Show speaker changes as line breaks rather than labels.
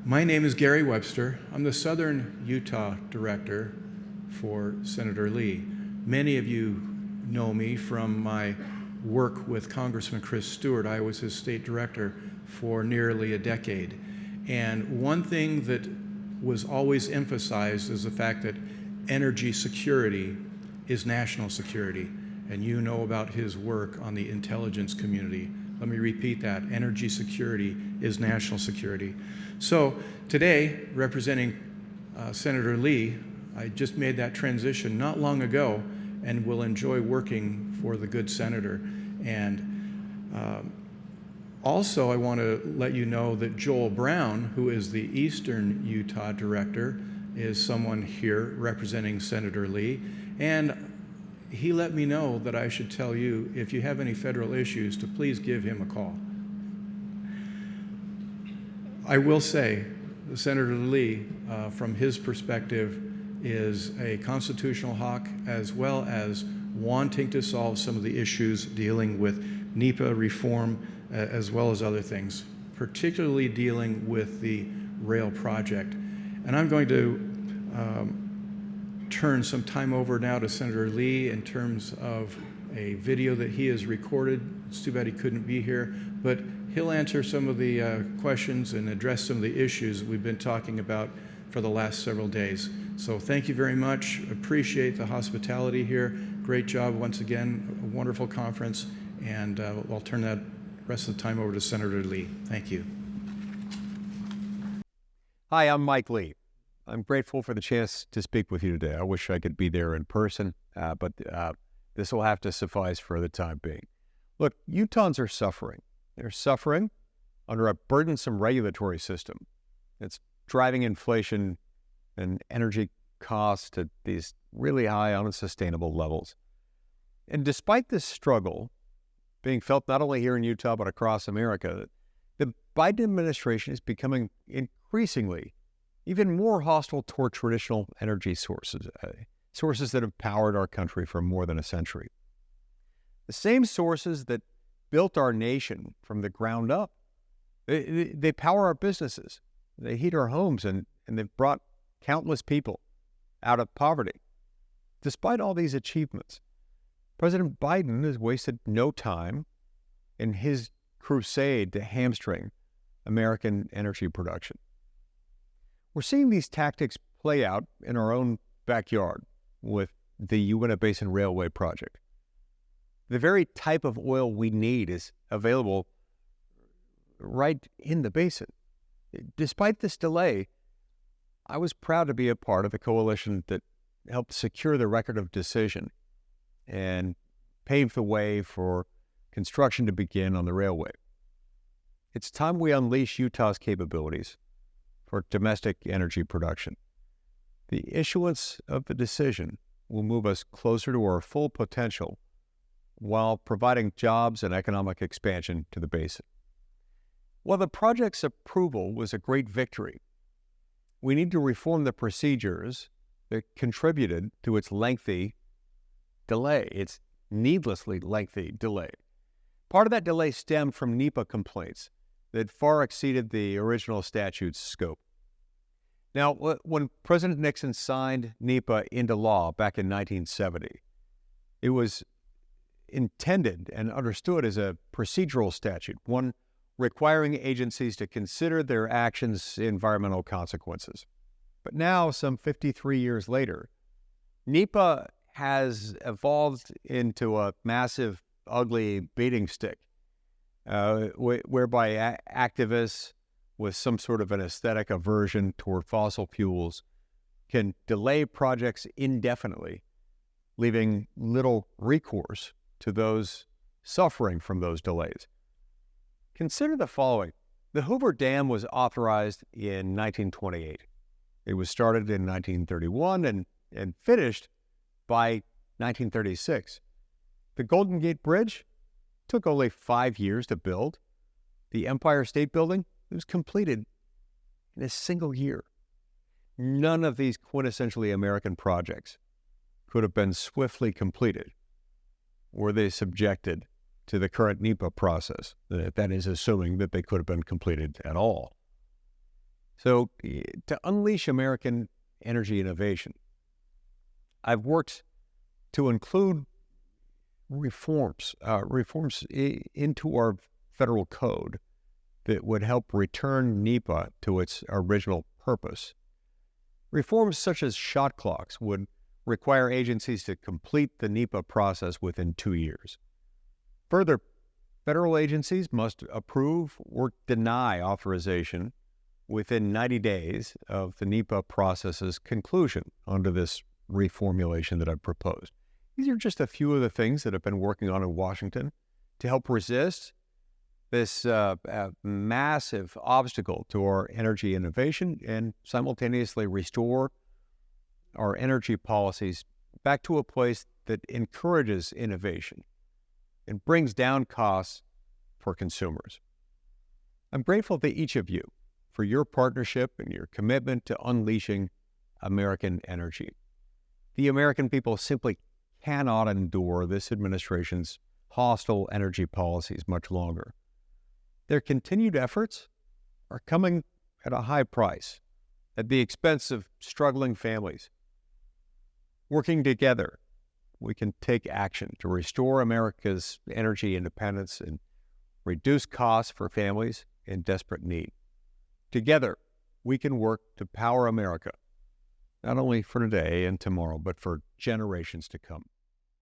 My name is Gary Webster. I'm the Southern Utah Director for Senator Lee. Many of you know me from my work with Congressman Chris Stewart. I was his state director for nearly a decade. And one thing that was always emphasized is the fact that energy security is national security. And you know about his work on the intelligence community. Let me repeat that. Energy security is national security. So today, representing Senator Lee, I just made that transition not long ago and will enjoy working for the good senator. And also, I want to let you know that Joel Brown, who is the Eastern Utah Director, is someone here representing Senator Lee. And he let me know that I should tell you, if you have any federal issues, to please give him a call. I will say, Senator Lee, from his perspective, is a constitutional hawk, as well as wanting to solve some of the issues dealing with NEPA reform, as well as other things, particularly dealing with the rail project. And I'm going to turn some time over now to Senator Lee in terms of a video that he has recorded. It's too bad he couldn't be here, but he'll answer some of the questions and address some of the issues that we've been talking about for the last several days. So thank you very much. Appreciate the hospitality here. Great job once again. A wonderful conference. And I'll turn that rest of the time over to Senator Lee. Thank you.
Hi, I'm Mike Lee. I'm grateful for the chance to speak with you today. I wish I could be there in person, but this will have to suffice for the time being. Look, Utahns are suffering. They're suffering under a burdensome regulatory system. It's driving inflation and energy costs to these really high, unsustainable levels. And despite this struggle being felt not only here in Utah, but across America, the Biden administration is becoming increasingly even more hostile toward traditional energy sources, sources that have powered our country for more than a century. The same sources that built our nation from the ground up. They power our businesses. They heat our homes, and they've brought countless people out of poverty. Despite all these achievements, President Biden has wasted no time in his crusade to hamstring American energy production. We're seeing these tactics play out in our own backyard with the Uintah Basin Railway project. The very type of oil we need is available right in the basin. Despite this delay, I was proud to be a part of the coalition that helped secure the record of decision and pave the way for construction to begin on the railway. It's time we unleash Utah's capabilities for domestic energy production. The issuance of the decision will move us closer to our full potential while providing jobs and economic expansion to the basin. While the project's approval was a great victory, we need to reform the procedures that contributed to its lengthy delay, its needlessly lengthy delay. Part of that delay stemmed from NEPA complaints that far exceeded the original statute's scope. Now, when President Nixon signed NEPA into law back in 1970, it was intended and understood as a procedural statute, one requiring agencies to consider their actions' environmental consequences. But now, some 53 years later, NEPA has evolved into a massive, ugly beating stick, whereby activists with some sort of an aesthetic aversion toward fossil fuels can delay projects indefinitely, leaving little recourse to those suffering from those delays. Consider the following. The Hoover Dam was authorized in 1928. It was started in 1931 and finished by 1936. The Golden Gate Bridge took only 5 years to build. The Empire State Building, it was completed in a single year. None of these quintessentially American projects could have been swiftly completed were they subjected to the current NEPA process. That is, assuming that they could have been completed at all. So to unleash American energy innovation, I've worked to include reforms into our federal code that would help return NEPA to its original purpose. Reforms such as shot clocks would require agencies to complete the NEPA process within 2 years. Further, federal agencies must approve or deny authorization within 90 days of the NEPA process's conclusion under this reformulation that I've proposed. These are just a few of the things that I've been working on in Washington to help resist this massive obstacle to our energy innovation and simultaneously restore our energy policies back to a place that encourages innovation and brings down costs for consumers. I'm grateful to each of you for your partnership and your commitment to unleashing American energy. The American people simply cannot endure this administration's hostile energy policies much longer. Their continued efforts are coming at a high price, at the expense of struggling families. Working together, we can take action to restore America's energy independence and reduce costs for families in desperate need. Together, we can work to power America, not only for today and tomorrow, but for generations to come.